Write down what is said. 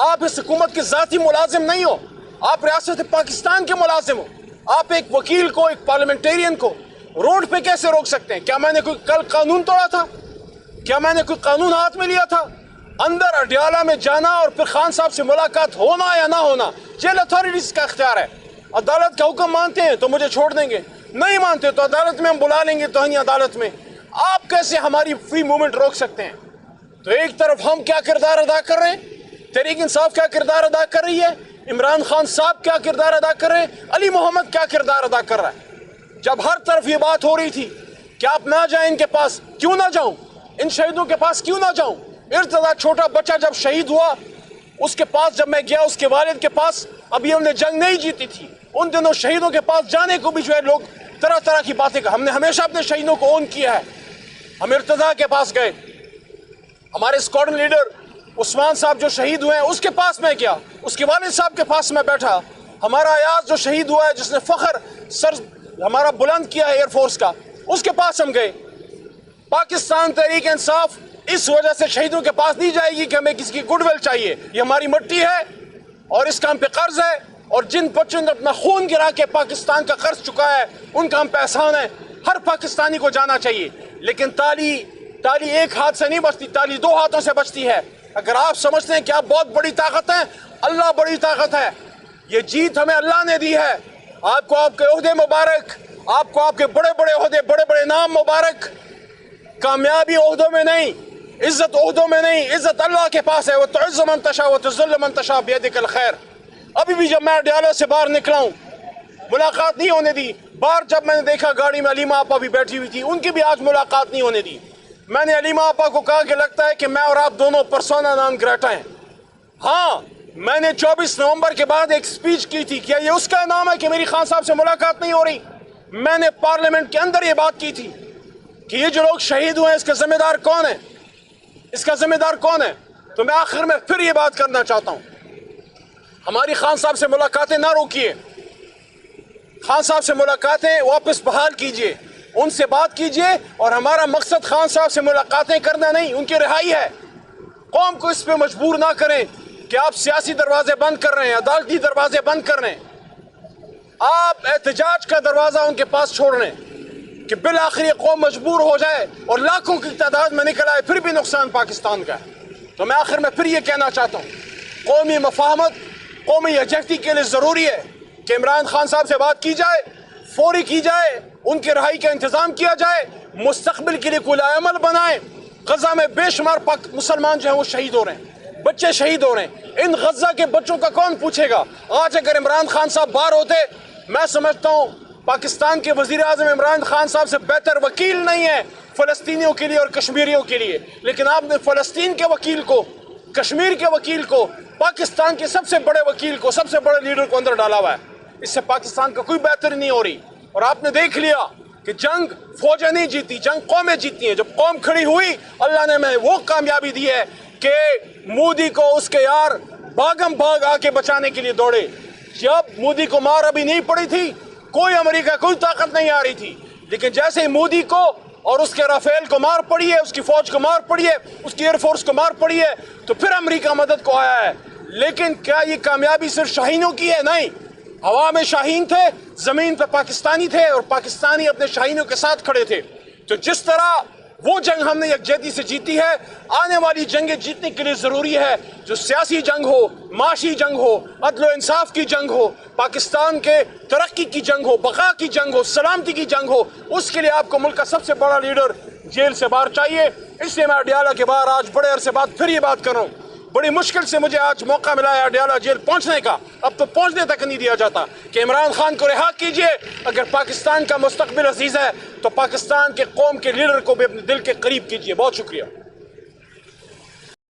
آپ اس حکومت کے ذاتی ملازم نہیں ہو، آپ ریاست پاکستان کے ملازم ہو. آپ ایک وکیل کو، ایک پارلیمنٹیرین کو روڈ پہ کیسے روک سکتے ہیں؟ کیا میں نے کوئی کل قانون توڑا تھا؟ کیا میں نے کوئی قانون ہاتھ میں لیا تھا؟ اندر اڈیالہ میں جانا اور پھر خان صاحب سے ملاقات ہونا یا نہ ہونا جیل اتھارٹیز کا اختیار ہے. عدالت کا حکم مانتے ہیں تو مجھے چھوڑ دیں گے، نہیں مانتے تو عدالت میں ہم بلا لیں گے توہین عدالت میں. آپ کیسے ہماری فری موومنٹ روک سکتے ہیں؟ تو ایک طرف ہم کیا کردار ادا کر رہے ہیں، تحریک انصاف کیا کردار ادا کر رہی ہے، عمران خان صاحب کیا کردار ادا کر رہے ہیں، علی محمد کیا کردار ادا کر رہا ہے. جب ہر طرف یہ بات ہو رہی تھی کہ آپ نہ جائیں ان کے پاس، کیوں نہ جاؤں؟ ان شہیدوں کے پاس کیوں نہ جاؤں؟ ارتضیٰ چھوٹا بچہ جب شہید ہوا اس کے پاس جب میں گیا، اس کے والد کے پاس، ابھی ہم نے جنگ نہیں جیتی تھی، ان دنوں شہیدوں کے پاس جانے کو بھی جو ہے لوگ طرح طرح کی باتیں کر. ہم نے ہمیشہ اپنے شہیدوں کو اون کیا ہے. ہم ارتضیٰ کے پاس گئے، ہمارے اسکواڈن لیڈر عثمان صاحب جو شہید ہوئے ہیں اس کے پاس میں گیا، اس کے والد صاحب کے پاس میں بیٹھا. ہمارا ایاز جو شہید ہوا ہے، جس نے فخر سر ہمارا بلند کیا ہے ایئر فورس کا، اس کے پاس ہم گئے. پاکستان تحریک انصاف اس وجہ سے شہیدوں کے پاس نہیں جائے گی کہ ہمیں کسی کی گڈ ول چاہیے. یہ ہماری مٹی ہے اور اس کا ہم پہ قرض ہے، اور جن بچوں نے اپنا خون گرا کے پاکستان کا قرض چکایا ہے ان کا ہم پہ احسان ہے. ہر پاکستانی کو جانا چاہیے. لیکن تالی ایک ہاتھ سے نہیں بچتی، تالی دو ہاتھوں سے بچتی ہے. اگر آپ سمجھتے ہیں کہ آپ بہت بڑی طاقت ہیں، اللہ بڑی طاقت ہے. یہ جیت ہمیں اللہ نے دی ہے. آپ کو آپ کے عہدے مبارک، آپ کو آپ کے بڑے بڑے عہدے، بڑے بڑے نام مبارک. کامیابی عہدوں میں نہیں، عزت عہدوں میں نہیں، عزت اللہ کے پاس ہے. وَتُعِزُّ مَن تَشَاءُ وَتُذِلُّ مَن تَشَاءُ بِيَدِكَ الْخَيْرُ. ابھی بھی جب میں ڈیالو سے باہر نکلا ہوں ملاقات نہیں ہونے دی. باہر جب میں نے دیکھا گاڑی میں علیمہ آپا بھی بیٹھی ہوئی تھی، ان کی بھی آج ملاقات نہیں ہونے دی. میں نے علیمہ آپا کو کہا کہ لگتا ہے کہ میں اور آپ دونوں پرسونا نان گریٹا ہیں. ہاں، میں نے 24 نومبر کے بعد ایک سپیچ کی تھی. کیا یہ اس کا نام ہے کہ میری خان صاحب سے ملاقات نہیں ہو رہی؟ میں نے پارلیمنٹ کے اندر یہ بات کی تھی کہ یہ جو لوگ شہید ہوئے ہیں اس کا ذمہ دار کون ہے، اس کا ذمہ دار کون ہے. تو میں آخر میں پھر یہ بات کرنا چاہتا ہوں، ہماری خان صاحب سے ملاقاتیں نہ روکیے. خان صاحب سے ملاقاتیں واپس بحال کیجئے، ان سے بات کیجئے. اور ہمارا مقصد خان صاحب سے ملاقاتیں کرنا نہیں، ان کی رہائی ہے. قوم کو اس پہ مجبور نہ کریں کہ آپ سیاسی دروازے بند کر رہے ہیں، عدالتی دروازے بند کر رہے ہیں. آپ احتجاج کا دروازہ ان کے پاس چھوڑ رہے ہیں کہ بالآخر یہ قوم مجبور ہو جائے اور لاکھوں کی تعداد میں نکل آئے، پھر بھی نقصان پاکستان کا ہے. تو میں آخر میں پھر یہ کہنا چاہتا ہوں، قومی مفاہمت، قومی یکجہتی کے لیے ضروری ہے کہ عمران خان صاحب سے بات کی جائے، فوری کی جائے، ان کی رہائی کا انتظام کیا جائے، مستقبل کے لیے کوئی عمل بنائیں. غزہ میں بے شمار مسلمان جو ہیں وہ شہید ہو رہے ہیں، بچے شہید ہو رہے ہیں. ان غزہ کے بچوں کا کون پوچھے گا؟ آج اگر عمران خان صاحب باہر ہوتے، میں سمجھتا ہوں پاکستان کے وزیر اعظم عمران خان صاحب سے بہتر وکیل نہیں ہے فلسطینیوں کے لیے اور کشمیریوں کے لیے. لیکن آپ نے فلسطین کے وکیل کو، کشمیر کے وکیل کو، پاکستان کے سب سے بڑے وکیل کو، سب سے بڑے لیڈر کو اندر ڈالا ہوا ہے. اس سے پاکستان کا کوئی بہتری نہیں ہو رہی. اور آپ نے دیکھ لیا کہ جنگ فوجیں نہیں جیتی، جنگ قومیں جیتی ہیں. جب قوم کھڑی ہوئی، اللہ نے ہمیں وہ کامیابی دی ہے کہ مودی کو اس کے یار بھاگم بھاگ آ کے بچانے کے لیے دوڑے. جب مودی کو مار ابھی نہیں پڑی تھی، کوئی امریکہ کوئی طاقت نہیں آ رہی تھی. لیکن جیسے ہی مودی کو اور اس کے رافیل کو مار پڑی ہے، اس کی فوج کو مار پڑی ہے، اس کی ایئر فورس کو مار پڑی ہے، تو پھر امریکہ مدد کو آیا ہے. لیکن کیا یہ کامیابی صرف شاہینوں کی ہے؟ نہیں. ہوا میں شاہین تھے، زمین پہ پاکستانی تھے، اور پاکستانی اپنے شاہینوں کے ساتھ کھڑے تھے. تو جس طرح وہ جنگ ہم نے یکجہتی سے جیتی ہے، آنے والی جنگیں جیتنے کے لیے ضروری ہے جو سیاسی جنگ ہو، معاشی جنگ ہو، عدل و انصاف کی جنگ ہو، پاکستان کے ترقی کی جنگ ہو، بقا کی جنگ ہو، سلامتی کی جنگ ہو. اس کے لیے آپ کو ملک کا سب سے بڑا لیڈر جیل سے باہر چاہیے. اس لیے میں اڈیالہ کے باہر آج بڑے عرصے بعد پھر یہ بات کر رہا ہوں. بڑی مشکل سے مجھے آج موقع ملا ہے اڈیالہ جیل پہنچنے کا. اب تو پہنچنے تک نہیں دیا جاتا کہ عمران خان کو رہا کیجئے. اگر پاکستان کا مستقبل عزیز ہے تو پاکستان کے قوم کے لیڈر کو بھی اپنے دل کے قریب کیجئے. بہت شکریہ.